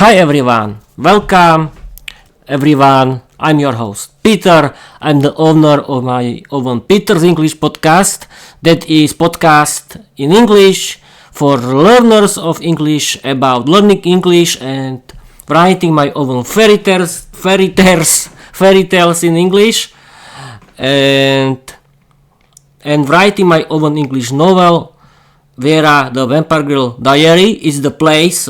Hi everyone, welcome everyone. I'm your host Peter. I'm the owner of my own Peter's English podcast. That is podcast in English for learners of English about learning English and writing my own fairy tales in English and writing my own English novel. Vera the Vampire Girl Diary is the place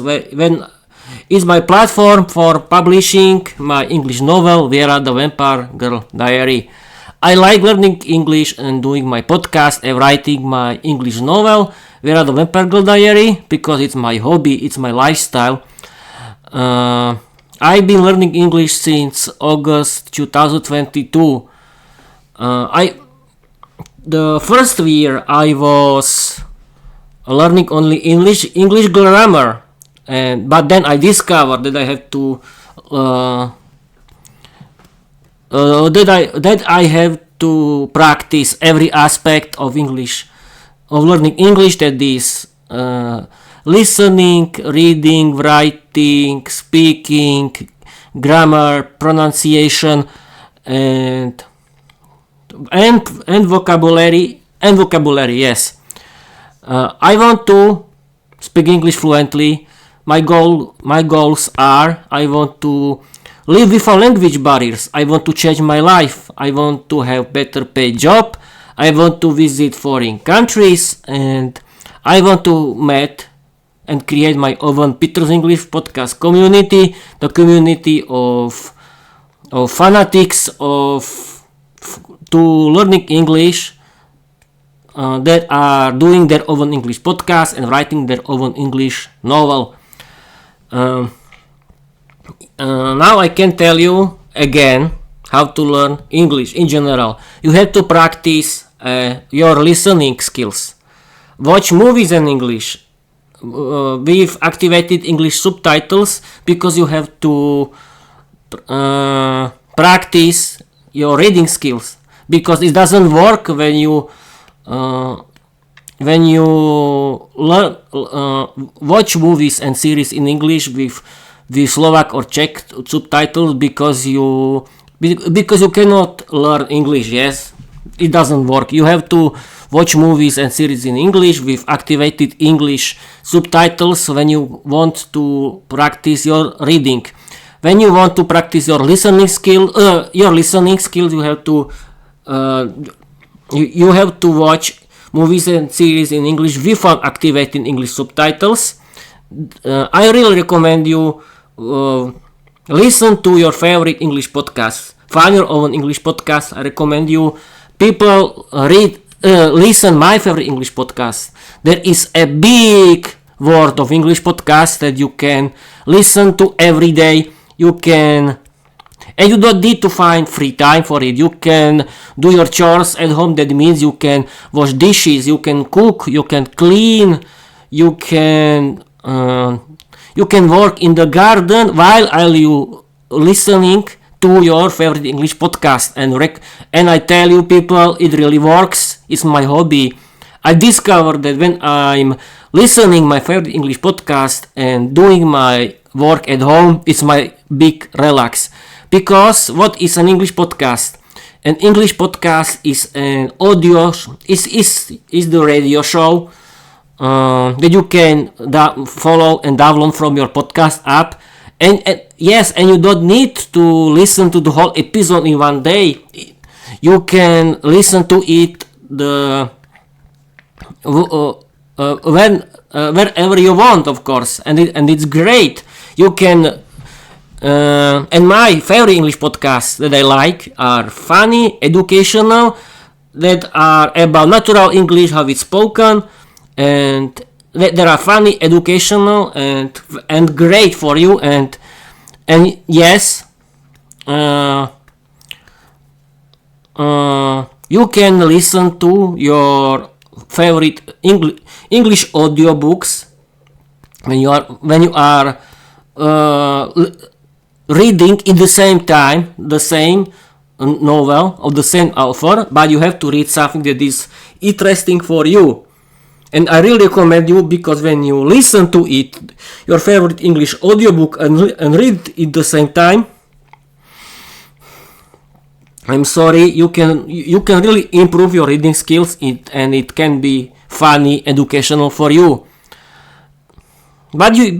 is my platform for publishing my English novel, Vera the Vampire Girl Diary. I like learning English and doing my podcast and writing my English novel, Vera the Vampire Girl Diary, because it's my hobby, it's my lifestyle. I've been learning English since August 2022. The first year I was learning only English grammar. But then I discovered that I have to practice every aspect of English, of learning English. That is listening, reading, writing, speaking, grammar, pronunciation, and vocabulary. Yes, I want to speak English fluently. My goals are: I want to live without language barriers. I want to change my life. I want to have better paid job. I want to visit foreign countries, and I want to meet and create my own Peter's English podcast community, the community of fanatics to learning English that are doing their own English podcast and writing their own English novel. Now I can tell you again how to learn English in general. You have to practice your listening skills. Watch movies in English with activated English subtitles, because you have to practice your reading skills, because it doesn't work when you watch movies and series in English with Slovak or Czech subtitles, because you cannot learn English. Yes, it doesn't work. You have to watch movies and series in English with activated English subtitles when you want to practice your reading. When you want to practice your listening skills, you have to watch movies and series in English without activating English subtitles. I really recommend you listen to your favorite English podcasts. Find your own English podcast. I recommend you people listen my favorite English podcast. There is a big world of English podcasts that you can listen to every day. And you don't need to find free time for it. You can do your chores at home. That means you can wash dishes, you can cook, you can clean, you can work in the garden while you listening to your favorite English podcast. And I tell you, people, it really works. It's my hobby. I discovered that when I'm listening my favorite English podcast and doing my work at home, it's my big relax. Because what is an English podcast? An English podcast is an audio, is the radio show that you can follow and download from your podcast app. And yes, and you don't need to listen to the whole episode in one day. You can listen to it wherever you want, of course, and it's great. You can. And my favorite English podcasts that I like are funny, educational, that are about natural English, how it's spoken, and that are funny, educational, and great for you. And yes, you can listen to your favorite English audiobooks when you are reading in the same time the same novel of the same author, but you have to read something that is interesting for you. And I really recommend you, because when you listen to it, your favorite English audiobook, and read it at the same time, I'm sorry, you can really improve your reading skills, and it can be funny, educational for you. But you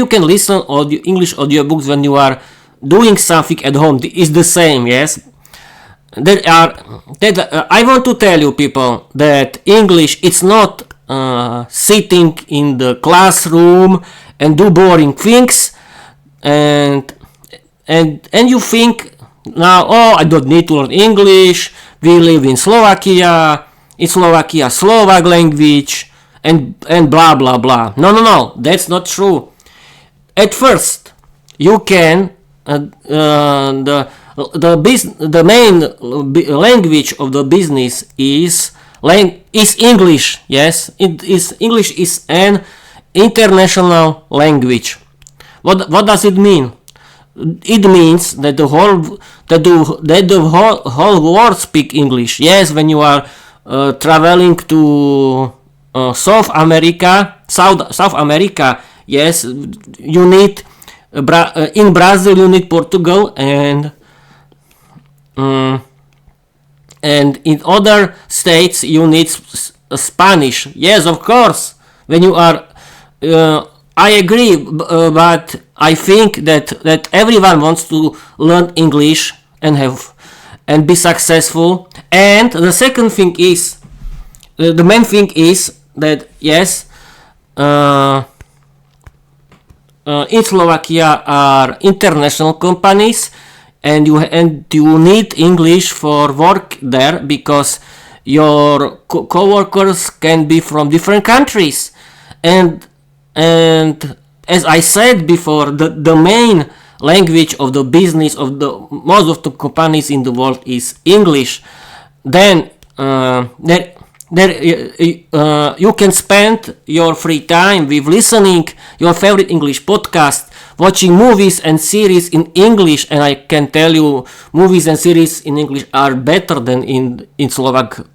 can listen English audiobooks when you are doing something at home. It's the same, yes. I want to tell you, people, that English, it's not sitting in the classroom and do boring things, and you think now, oh, I don't need to learn English. We live in Slovakia. In Slovakia, Slovak language, and blah blah blah. No, that's not true. At first, you can the main language of the business is English. Yes, English is an international language. What does it mean? It means that the whole world speak English. Yes, when you are traveling to South America, yes, you need in Brazil you need Portugal, and in other states you need Spanish. Yes, of course. When you are, I agree, but I think that everyone wants to learn English and be successful. And the second thing is, the main thing is that yes, in Slovakia are international companies, and you need English for work there, because your co-workers can be from different countries, and as I said before, the main language of the business of the most of the companies in the world is English. Then you can spend your free time with listening your favorite English podcast, watching movies and series in English, and I can tell you, movies and series in English are better than in Slovak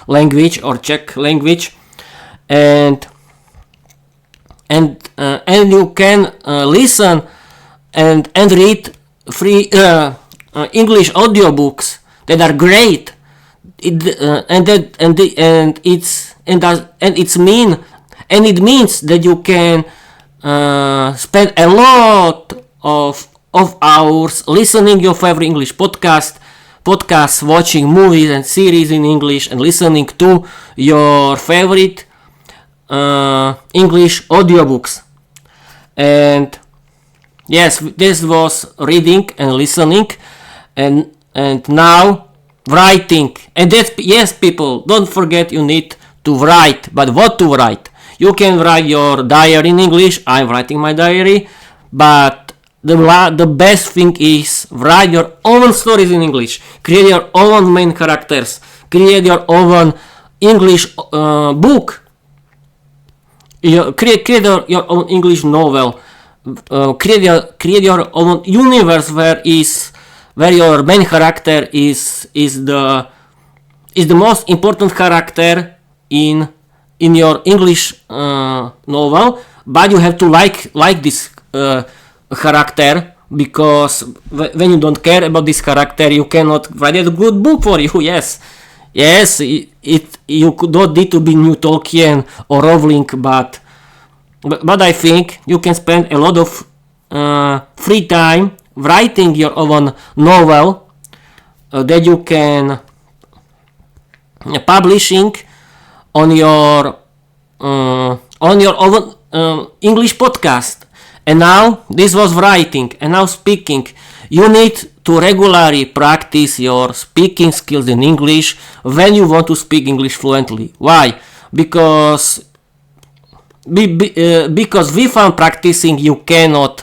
language or Czech language, and you can listen and read free English audiobooks that are great. It means that you can spend a lot of hours listening your favorite English podcasts, watching movies and series in English, and listening to your favorite English audiobooks. And yes, this was reading and listening, and now writing. And that's, yes, people, don't forget, you need to write. But what to write? You can write your diary in English. I'm writing my diary, but the best thing is write your own stories in English. Create your own main characters. Create your own English book. Create your own English novel. Create your own universe where your main character is the most important character in your English novel, but you have to like this character, because when you don't care about this character, you cannot write a good book for you. Yes, you don't need to be new Tolkien or Rowling, but I think you can spend a lot of free time writing your own novel that you can publishing on your own English podcast. And now this was writing, and now speaking. You need to regularly practice your speaking skills in English when you want to speak English fluently. Why? Because without practicing you cannot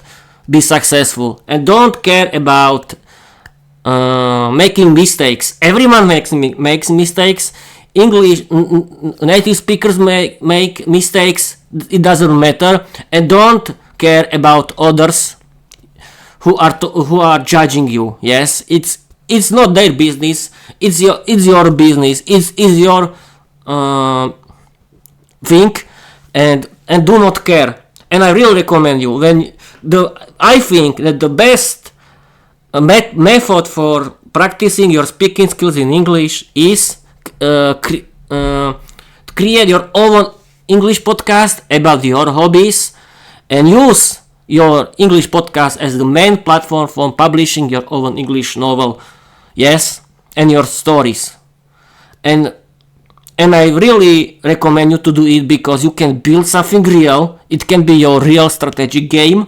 be successful. And don't care about making mistakes. Everyone makes mistakes. English native speakers make mistakes. It doesn't matter. And don't care about others who are judging you. Yes, it's it's not their business. It's your business. It's your thing, and do not care. And I really recommend you. I think that the best method for practicing your speaking skills in English is create your own English podcast about your hobbies and use your English podcast as the main platform for publishing your own English novel, yes, and your stories. And I really recommend you to do it because you can build something real. It can be your real strategic game,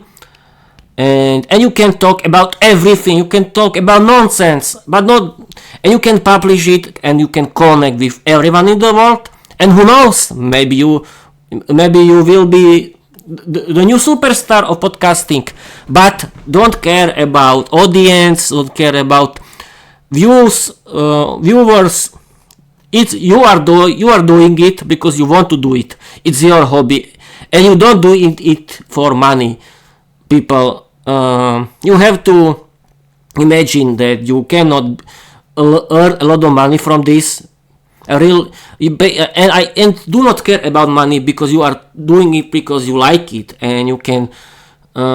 and you can talk about everything. You can talk about nonsense, but not. And you can publish it, and you can connect with everyone in the world. And who knows? Maybe you will be the new superstar of podcasting. But don't care about audience. Don't care about viewers. You are doing it because you want to do it. It's your hobby, and you don't do it for money. People, you have to imagine that you cannot earn a lot of money from this. And do not care about money because you are doing it because you like it, and you can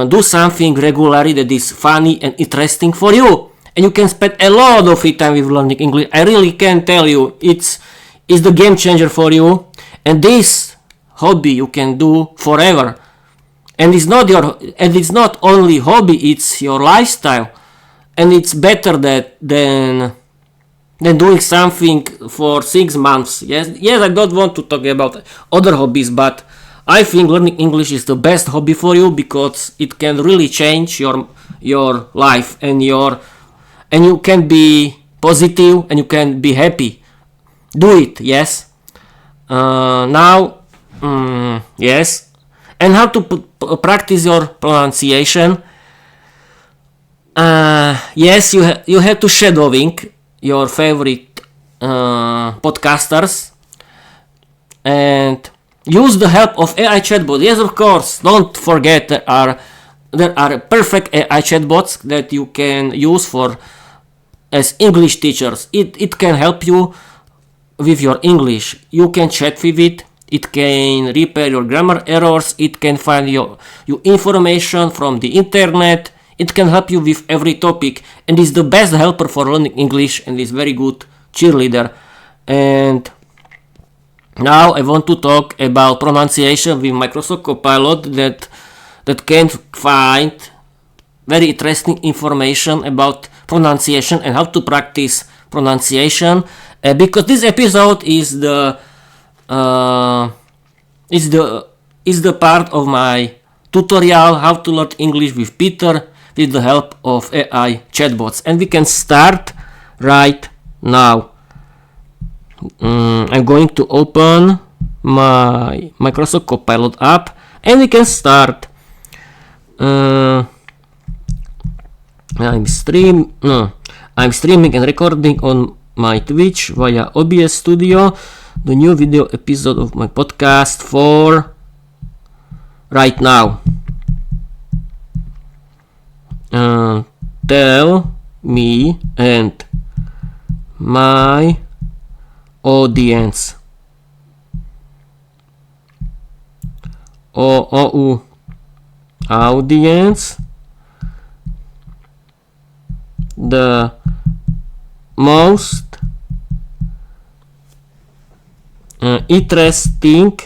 do something regularly that is funny and interesting for you. And you can spend a lot of free time with learning English. I really can tell you, it's the game changer for you. And this hobby you can do forever. And it's not only hobby, it's your lifestyle. And it's better than doing something for 6 months. Yes, I don't want to talk about other hobbies, but I think learning English is the best hobby for you because it can really change your life and you can be positive and you can be happy. Do it, yes. Yes. And how to practice your pronunciation? Yes, you have to shadowing your favorite podcasters and use the help of AI chatbots. Yes, of course. Don't forget there are perfect AI chatbots that you can use as English teachers. It can help you with your English. You can chat with it. It can repair your grammar errors. It can find your information from the internet. It can help you with every topic, and is the best helper for learning English, and is very good cheerleader. And now I want to talk about pronunciation with Microsoft Copilot that can find very interesting information about pronunciation and how to practice pronunciation. Because this episode is the part of my tutorial how to learn English with Peter with the help of AI chatbots, and we can start right now. I'm going to open my Microsoft Copilot app, and we can start. I'm streaming and recording on my Twitch via OBS Studio the new video episode of my podcast for right now. Tell me and my audience. Audience, the most interesting,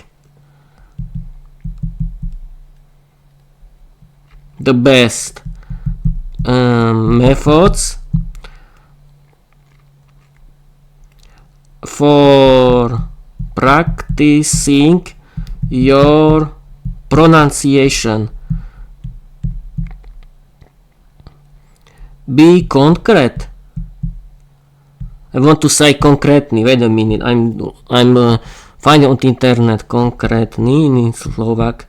the best methods for practicing your pronunciation. Be concrete. I want to say concretely. Wait a minute. I'm finding on the internet concretely in Slovak.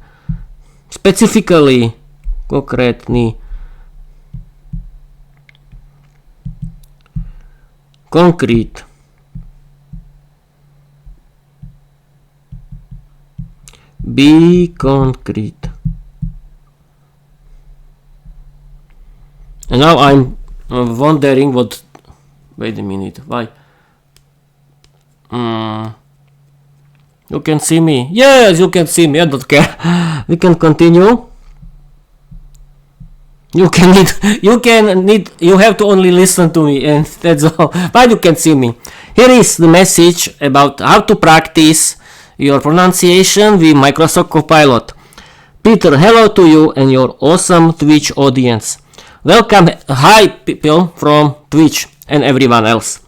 Specifically, concretely. Concrete. Be concrete. And now I'm wondering what Wait a minute. Why? You can see me. Yes, you can see me. I don't care. We can continue. You have to only listen to me, and that's all. But you can see me. Here is the message about how to practice your pronunciation with Microsoft Copilot. Peter, hello to you and your awesome Twitch audience. Welcome, hi people from Twitch and everyone else.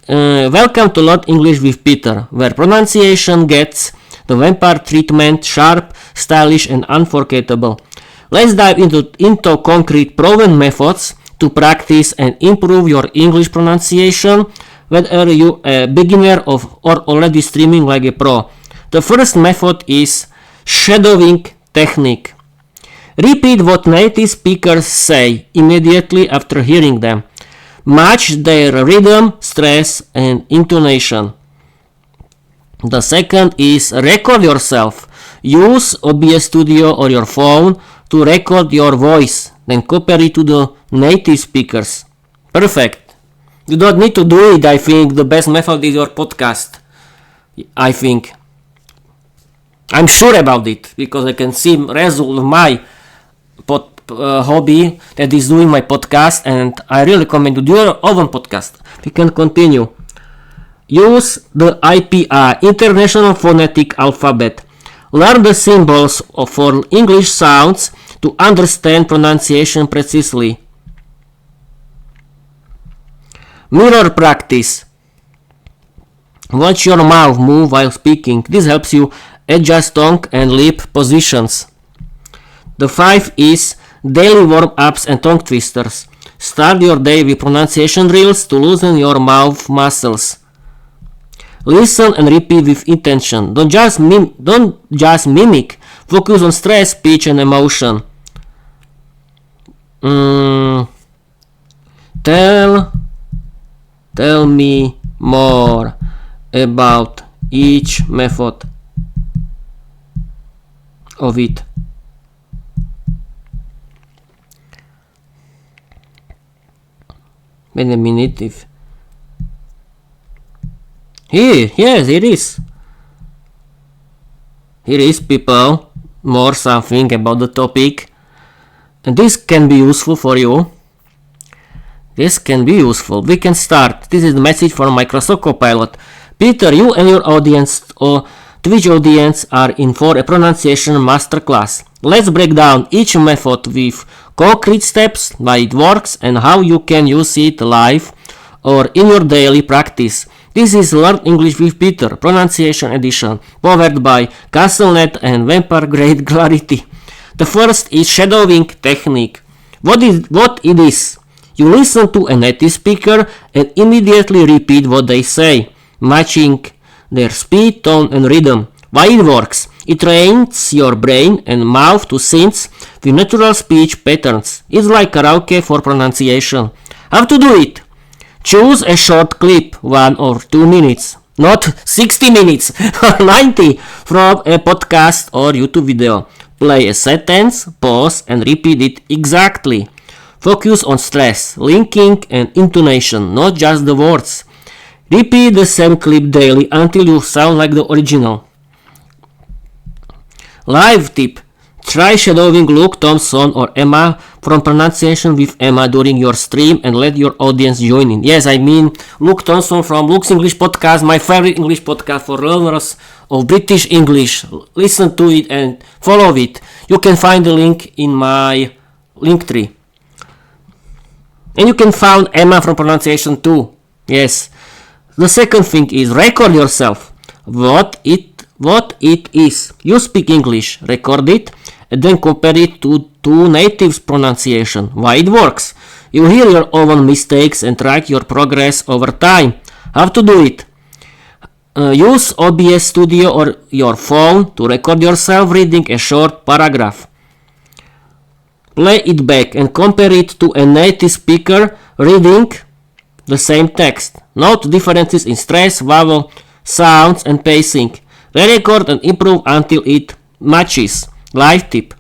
Welcome to Learn English with Peter, where pronunciation gets the vampire treatment, sharp, stylish and unforgettable. Let's dive into concrete proven methods to practice and improve your English pronunciation, whether you a beginner or already streaming like a pro. The first method is shadowing technique. Repeat what native speakers say immediately after hearing them. Match their rhythm, stress, and intonation. The second is record yourself. Use OBS Studio or your phone to record your voice, then compare it to the native speakers. Perfect. You don't need to do it, I think. The best method is your podcast. I think. I'm sure about it, because I can see result of my hobby that is doing my podcast, and I really recommend to do your own podcast. We can continue. Use the IPA, International Phonetic Alphabet. Learn the symbols for English sounds to understand pronunciation precisely. Mirror practice. Watch your mouth move while speaking. This helps you adjust tongue and lip positions. The 5 is daily warm-ups and tongue twisters. Start your day with pronunciation drills to loosen your mouth muscles. Listen and repeat with intention. Don't just mimic. Focus on stress, pitch, and emotion. Tell me more about each method of it. Wait a minute. Yes, it is. Here is people, more something about the topic, and this can be useful for you. This can be useful. We can start. This is the message from Microsoft Copilot. Peter, you and your audience or Twitch audience are in for a pronunciation masterclass. Let's break down each method with concrete steps, why it works, and how you can use it live or in your daily practice. This is Learn English with Peter, Pronunciation Edition, powered by CastleNet and Vampire Grade Clarity. The first is shadowing technique. What it is? You listen to a native speaker and immediately repeat what they say, matching their speed, tone, and rhythm. Why it works? It trains your brain and mouth to sync with natural speech patterns. It's like karaoke for pronunciation. How to do it? Choose a short clip, 1 or 2 minutes, not 60 minutes or 90 from a podcast or YouTube video. Play a sentence, pause, and repeat it exactly. Focus on stress, linking, and intonation, not just the words. Repeat the same clip daily until you sound like the original. Live tip. Try shadowing Luke Thompson or Emma from Pronunciation with Emma during your stream and let your audience join in. Yes, I mean Luke Thompson from Luke's English Podcast, my favorite English podcast for learners of British English. Listen to it and follow it. You can find the link in my link tree. And you can find Emma from Pronunciation too. Yes. The second thing is record yourself. What it is. You speak English, record it, and then compare it to native pronunciation. Why it works? You hear your own mistakes and track your progress over time. How to do it? Use OBS Studio or your phone to record yourself reading a short paragraph. Play it back and compare it to a native speaker reading the same text. Note differences in stress, vowel, sounds, and pacing. Re-record and improve until it matches. Live tip.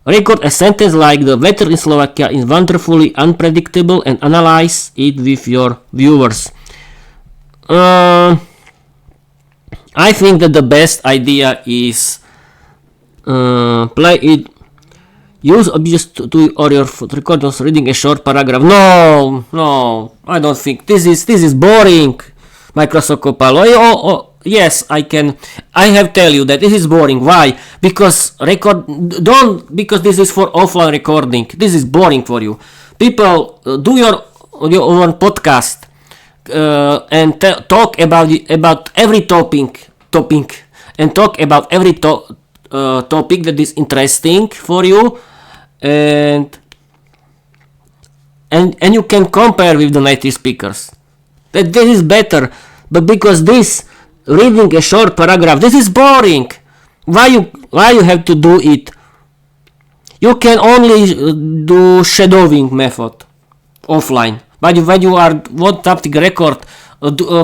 Record a sentence like the weather in Slovakia is wonderfully unpredictable and analyze it with your viewers. I think that the best idea is play it. Use objects to or your recorders reading a short paragraph. No, I don't think this is boring. Microsoft Copilot. Yes, I can. I have tell you that this is boring. Why? Because because this is for offline recording. This is boring for you. People do your own podcast and talk about every topic and talk about every topic that is interesting for you, and you can compare with the native speakers. That this is better, but because this reading a short paragraph, this is boring. Why you have to do it? You can only do shadowing method offline. But when you want to record,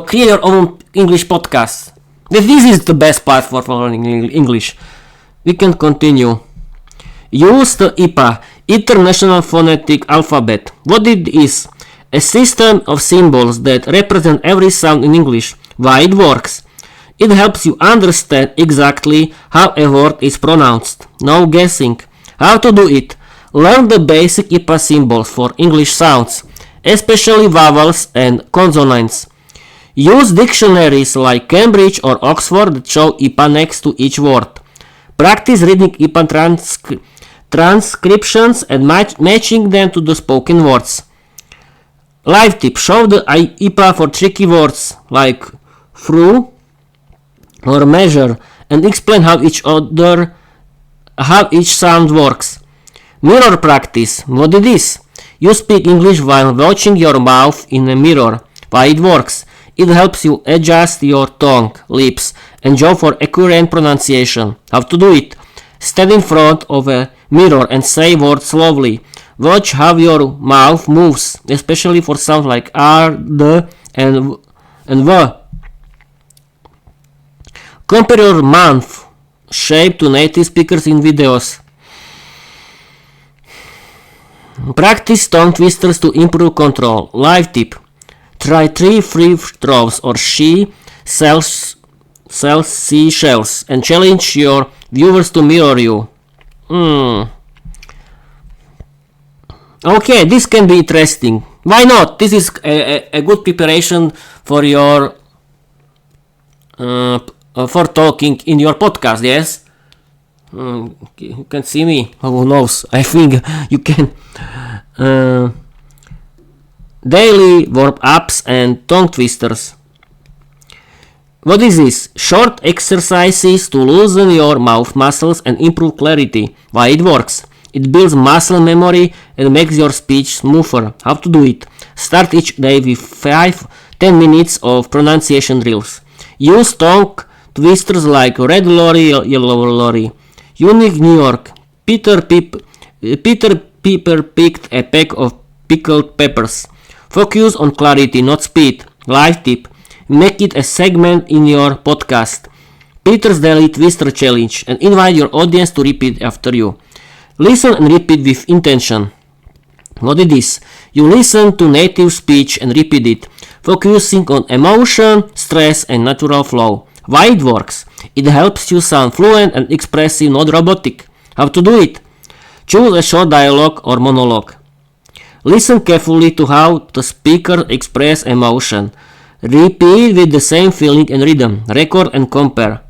create your own English podcast. This is the best part for learning English. We can continue. Use the IPA, International Phonetic Alphabet. What it is? A system of symbols that represent every sound in English. Why it works? It helps you understand exactly how a word is pronounced. No guessing. How to do it? Learn the basic IPA symbols for English sounds, especially vowels and consonants. Use dictionaries like Cambridge or Oxford that show IPA next to each word. Practice reading IPA transcriptions and matching them to the spoken words. Live tip: show the IPA for tricky words like through or measure and explain how each sound works. Mirror practice. What it is? You speak English while watching your mouth in a mirror. Why it works? It helps you adjust your tongue, lips, and jaw for accurate pronunciation. How to do it? Stand in front of a mirror and say words slowly. Watch how your mouth moves, especially for sounds like R, D, and V. Compare your mouth shape to native speakers in videos. Practice tongue twisters to improve control. Live tip: try 3 free throws or sells seashells and challenge your viewers to mirror you. Okay, this can be interesting. Why not? This is a good preparation for your for talking in your podcast. Yes, you can see me. Who knows? I think you can. Daily warm-ups and tongue twisters. What is this? Short exercises to loosen your mouth muscles and improve clarity. Why it works? It builds muscle memory and makes your speech smoother. How to do it? Start each day with 5-10 minutes of pronunciation drills. Use tongue twisters like red lorry, yellow lorry. Unique New York. Peter Piper picked a pack of pickled peppers. Focus on clarity, not speed. Live tip: make it a segment in your podcast. Peter's Daily Twister Challenge, and invite your audience to repeat after you. Listen and repeat with intention. What it is? You listen to native speech and repeat it, focusing on emotion, stress, and natural flow. Why it works? It helps you sound fluent and expressive, not robotic. How to do it? Choose a short dialogue or monologue. Listen carefully to how the speaker expresses emotion. Repeat with the same feeling and rhythm. Record and compare.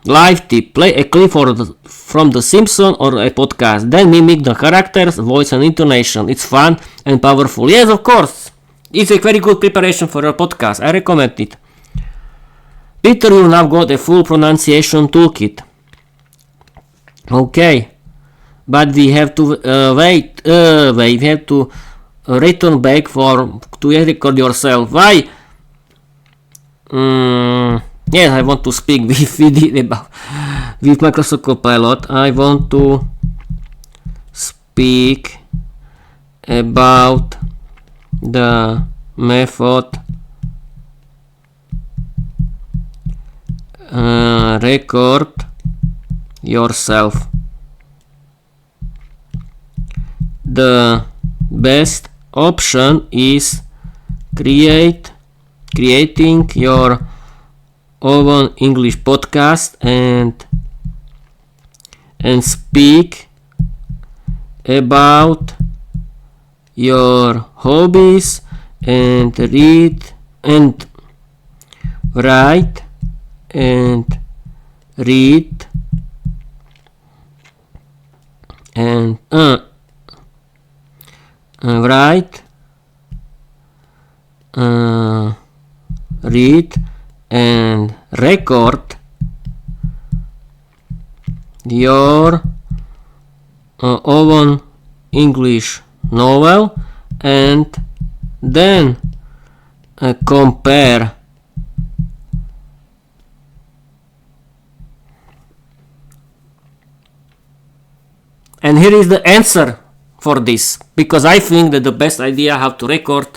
Live tip: play a clip from The Simpsons or a podcast, then mimic the character's voice and intonation. It's fun and powerful. Yes, of course. It's a very good preparation for your podcast. I recommend it. Peter, you now got a full pronunciation toolkit. Okay, but we have to wait. We have to return back to record yourself. Why? Yes, I want to speak with Microsoft Copilot. I want to speak about the method record yourself. the best option is creating your own English podcast and speak about your hobbies and read and write and read and write, read and record your own English novel and then compare and here is the answer for this, because I think that the best idea how to record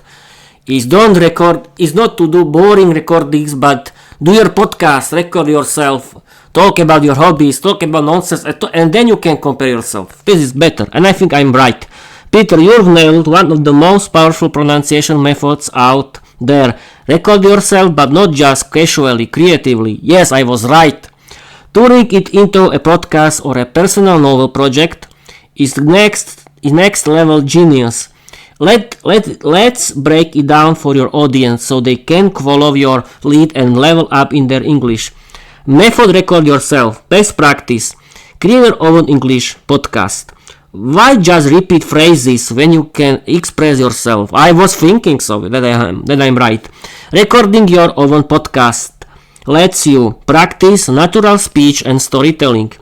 is don't record, is not to do boring recordings, but do your podcast, record yourself, talk about your hobbies, talk about nonsense, and then you can compare yourself. This is better, and I think I'm right. Peter, you've nailed one of the most powerful pronunciation methods out there. Record yourself, but not just casually, creatively. Yes, I was right. Turning it into a podcast or a personal novel project is next level genius. Let's break it down for your audience so they can follow your lead and level up in their English. Method: record yourself. Best practice: create your own English podcast. Why just repeat phrases when you can express yourself? I was thinking so that I'm right. Recording your own podcast lets you practice natural speech and storytelling,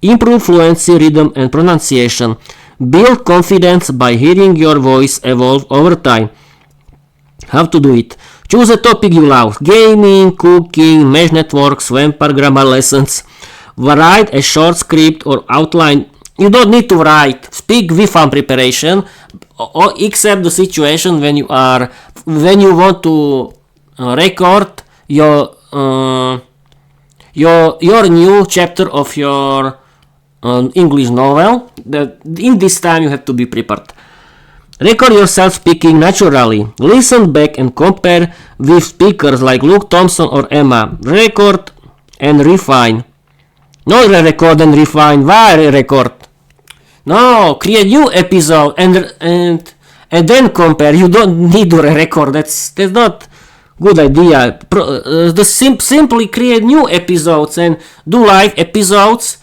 improve fluency, rhythm and pronunciation, build confidence by hearing your voice evolve over time. How to do it? Choose a topic you love: gaming, cooking, mesh networks, vampire grammar lessons. Write a short script or outline. You don't need to write. Speak with some preparation, or except the situation when you want to record your new chapter of your English novel. In this time you have to be prepared. Record yourself speaking naturally. Listen back and compare with speakers like Luke Thompson or Emma. Record and refine. Not record and refine. Why record? No, create new episode and then compare. You don't need to record. That's not good idea. Simply create new episodes and do live episodes,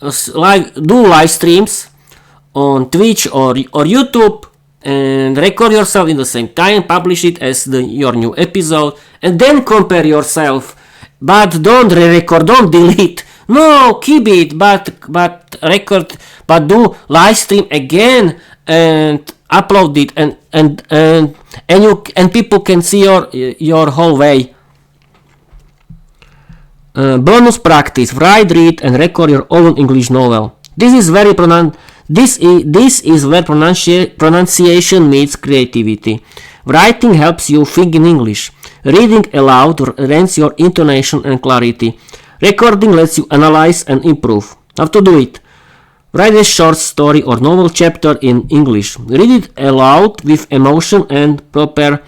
do live streams on Twitch or YouTube, and record yourself in the same time, publish it as your new episode, and then compare yourself. But don't re-record, don't delete. No, keep it, but record, but do live stream again and upload it, and people can see your whole way. Bonus practice: write, read, and record your own English novel. This is where pronunciation meets creativity. Writing helps you think in English. Reading aloud enhances your intonation and clarity. Recording lets you analyze and improve. How to do it? Write a short story or novel chapter in English. Read it aloud with emotion and proper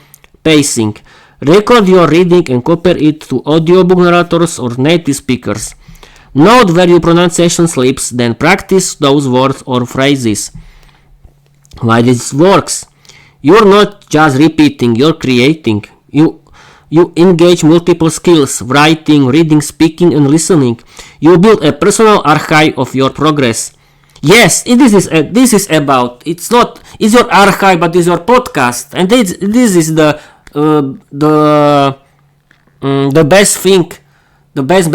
pacing. Record your reading and compare it to audiobook narrators or native speakers. Note where your pronunciation slips, then practice those words or phrases. Why this works? You're not just repeating, you're creating. You engage multiple skills: writing, reading, speaking, and listening. You build a personal archive of your progress. Yes, this is about. It's your archive, but it's your podcast, and this is the best thing, the best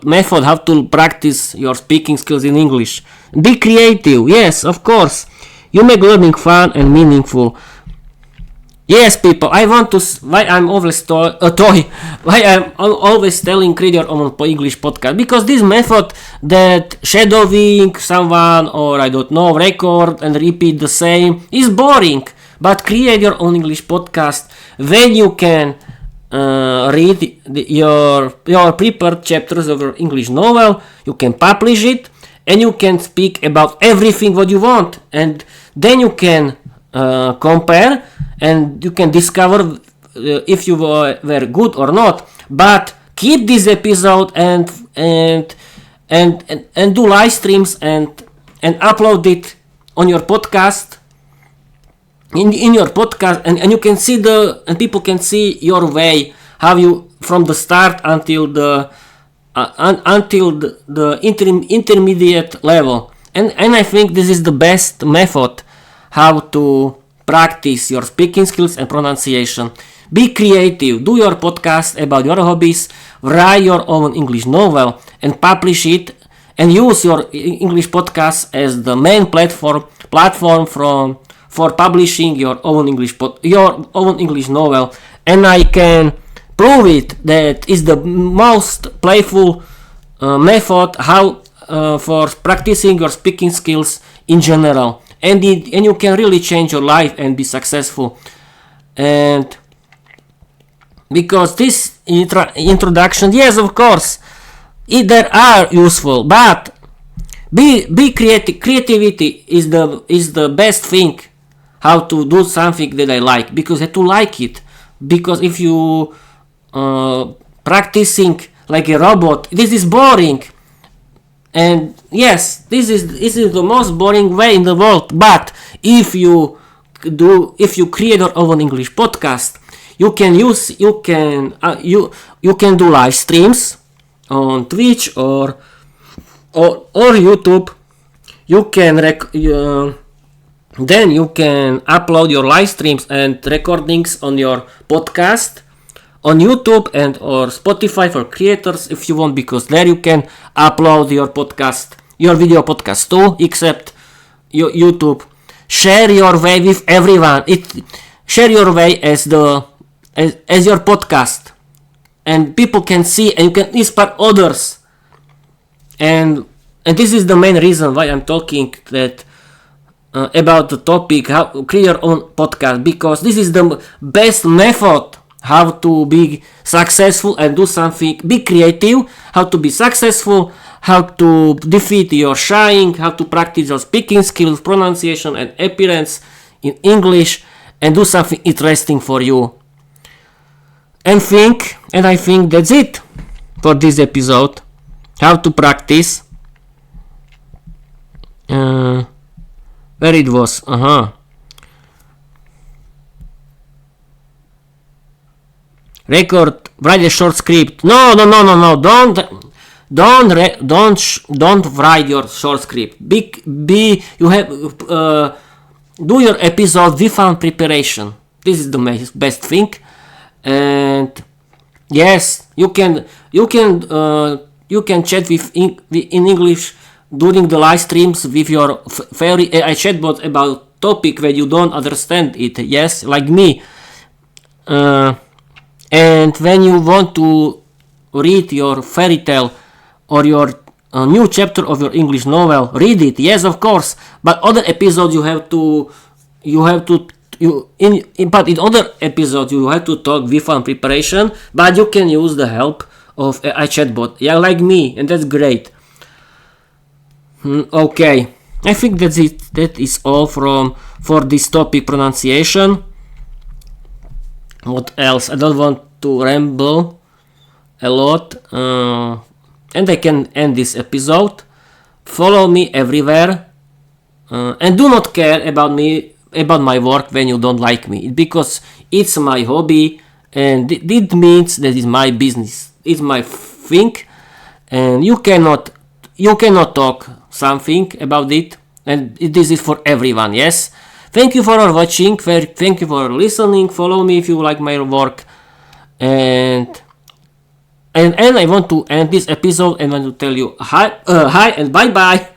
method how to practice your speaking skills in English. Be creative. Yes, of course. You make learning fun and meaningful. Yes, people, I want to. Why I'm always telling create your own English podcast, because this method that shadowing someone or I don't know record and repeat the same is boring. But create your own English podcast when you can read your prepared chapters of your English novel. You can publish it and you can speak about everything what you want, and Then you can compare and you can discover if you were good or not. But keep this episode and do live streams and upload it on your podcast. In your podcast, and you can see and people can see your way, how you from the start until the intermediate level, and I think this is the best method how to practice your speaking skills and pronunciation. Be creative, do your podcast about your hobbies, write your own English novel and publish it, and use your English podcast as the main platform for publishing your own English novel. And I can prove it that is the most playful method how for practicing your speaking skills in general, and you can really change your life and be successful. And because this introduction, yes, of course, they are useful, but be creative. Creativity is the best thing how to do something that I like, because I have to like it. Because if you practicing like a robot, this is boring. And yes, this is the most boring way in the world. But if you create your own English podcast, you can do live streams on Twitch or YouTube. You can then you can upload your live streams and recordings on your podcast on YouTube and or Spotify for creators if you want, because there you can upload your video podcast too, except YouTube. Share your way with everyone. Share your way as your podcast, and people can see and you can inspire others. And this is the main reason why I'm talking that about the topic how to create your own podcast, because this is the best method how to be successful and do something. Be creative, how to be successful, how to defeat your shying, how to practice your speaking skills, pronunciation and appearance in English, and do something interesting for you. And I think that's it for this episode. How to practice. Where it was? Record, write a short script. No. Don't write your short script. You have do your episode without preparation. This is the best thing. And yes, you can chat in English during the live streams with your favorite AI chatbot about topic where you don't understand it. Yes, like me. And when you want to read your fairy tale or your new chapter of your English novel, read it. Yes, of course. But other episodes but in other episodes you have to talk without preparation. But you can use the help of a chatbot. Yeah, like me, and that's great. Okay, I think that's it. That is all for this topic, pronunciation. What else? I don't want to ramble a lot, and I can end this episode. Follow me everywhere, and do not care about my work when you don't like me, because it's my hobby, and it means that it's my business. It's my thing, and you cannot talk something about it, and this is for everyone. Yes. Thank you for watching. Thank you for listening. Follow me if you like my work. And I want to end this episode and want to tell you hi and bye bye.